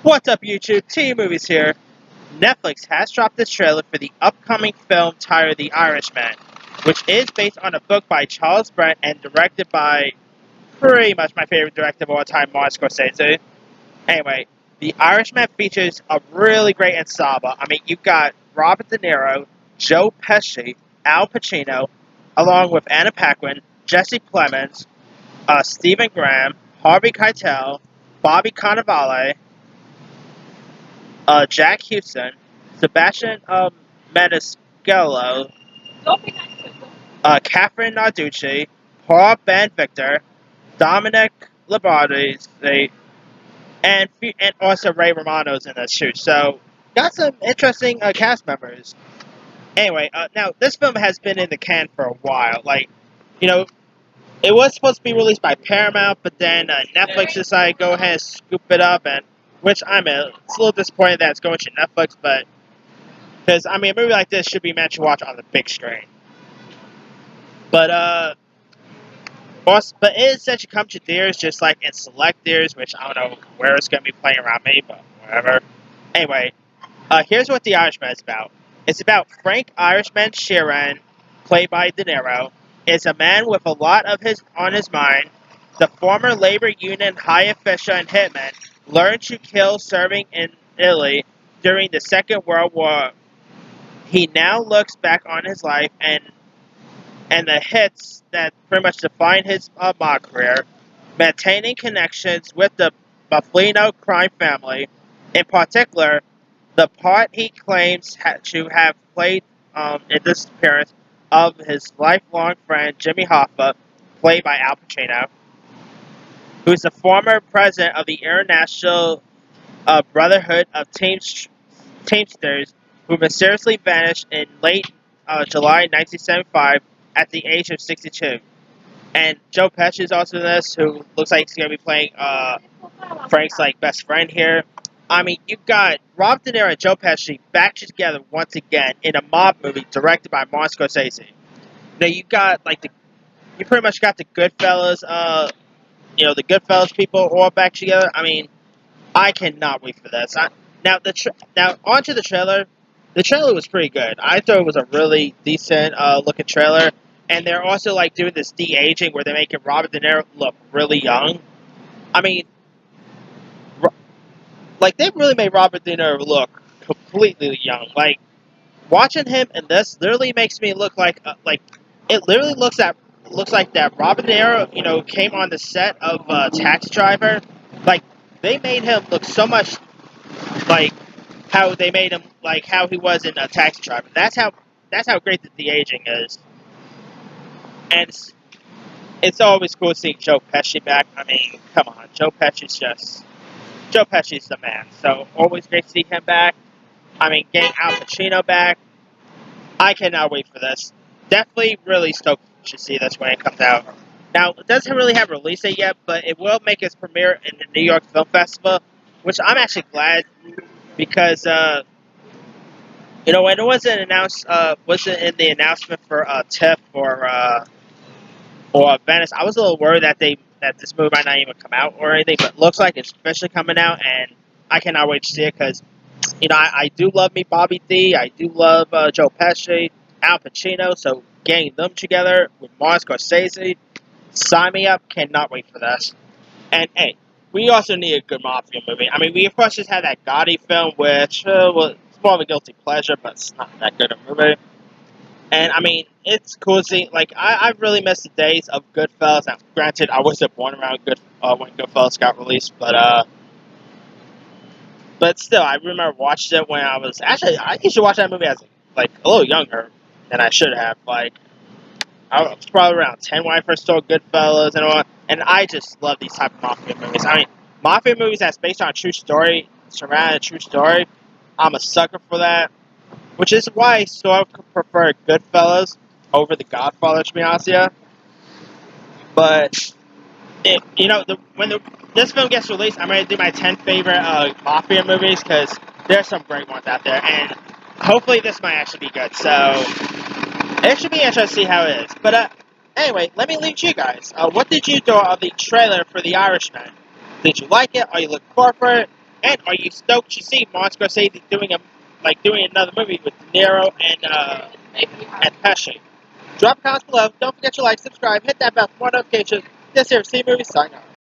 What's up, YouTube? T Movies here. Netflix has dropped the trailer for the upcoming film titled The Irishman, which is based on a book by Charles Brent and directed by pretty much my favorite director of all time, Martin Scorsese. Anyway, The Irishman features a really great ensemble. I mean, you've got Robert De Niro, Joe Pesci, Al Pacino, along with Anna Paquin, Jesse Plemons, Stephen Graham, Harvey Keitel, Bobby Cannavale, Jack Houston, Sebastian Maniscalco, Catherine Narducci, Paul Ben Victor, Dominic Labarde, and also Ray Romano's in this too. So got some interesting cast members. Anyway, now this film has been in the can for a while. Like, you know, it was supposed to be released by Paramount, but then Netflix decided to go ahead and scoop it up, and which it's a little disappointed that it's going to Netflix, but because I mean, a movie like this should be meant to watch on the big screen. But also, but it is set to come to theaters, just like in select theaters, which I don't know where it's going to be playing around me, but whatever. Anyway, here's what The Irishman is about. It's about Frank Irishman Sheeran, played by De Niro, is a man with a lot of his on his mind. The former labor union high official and hitman learned to kill serving in Italy during the Second World War. He now looks back on his life and the hits that pretty much define his mob career, maintaining connections with the Buffalino crime family. In particular, the part he claims to have played in the disappearance of his lifelong friend Jimmy Hoffa, played by Al Pacino, who's the former president of the International Brotherhood of Teamsters, who mysteriously vanished in late July 1975 at the age of 62. And Joe Pesci is also in this, who looks like he's going to be playing Frank's like best friend here. I mean, you've got Rob De Niro and Joe Pesci back together once again in a mob movie directed by Martin Scorsese. Now you got you pretty much got the Goodfellas, the Goodfellas people all back together. I mean, I cannot wait for this. Now onto the trailer. The trailer was pretty good. I thought it was a really decent looking trailer, and they're also like doing this de aging where they're making Robert De Niro look really young. I mean, like they really made Robert De Niro look completely young. Like watching him in this literally makes me look like it literally looks like that Robert De Niro came on the set of Taxi Driver. Like they made him look so much like how they made him like how he was in a Taxi Driver. That's how great the de aging is, and it's always cool seeing Joe Pesci back. I mean, come on, Joe Pesci's the man. So always great to see him back. I mean, getting Al Pacino back. I cannot wait for this. Definitely really stoked to see this when it comes out. Now, it doesn't really have a release date yet, but it will make its premiere in the New York Film Festival, which I'm actually glad because when it wasn't announced, wasn't in the announcement for TIFF or Venice, I was a little worried that this movie might not even come out or anything, but it looks like it's officially coming out, and I cannot wait to see it because I do love me Bobby D, I do love Joe Pesci, Al Pacino, so getting them together with Martin Scorsese, sign me up. Cannot wait for this. And hey, we also need a good mafia movie. I mean, we of course just had that Gotti film, which it's more of a guilty pleasure, but it's not that good a movie. And I mean, it's cool seeing I really miss the days of Goodfellas. Now, granted, I wasn't born around when Goodfellas got released, but still, I remember watching it when I used to watch that movie as like a little younger than I should have. Like I was probably around 10 when I first saw Goodfellas and all. And I just love these type of mafia movies. I mean, mafia movies that's based on a true story, surrounding a true story. I'm a sucker for that, which is why I sort of prefer Goodfellas over The Godfather, to be honest with you. But this film gets released, I'm going to do my 10 favorite mafia movies because there's some great ones out there, and hopefully this might actually be good. So it should be interesting to see how it is. But anyway, let me leave you guys. What did you think of the trailer for The Irishman? Did you like it? Are you looking forward for it? And are you stoked to see Martin Scorsese doing another movie with De Niro and Pesci? Drop comments below. Don't forget to like, subscribe, hit that bell for more notifications. This here, see movies, sign out.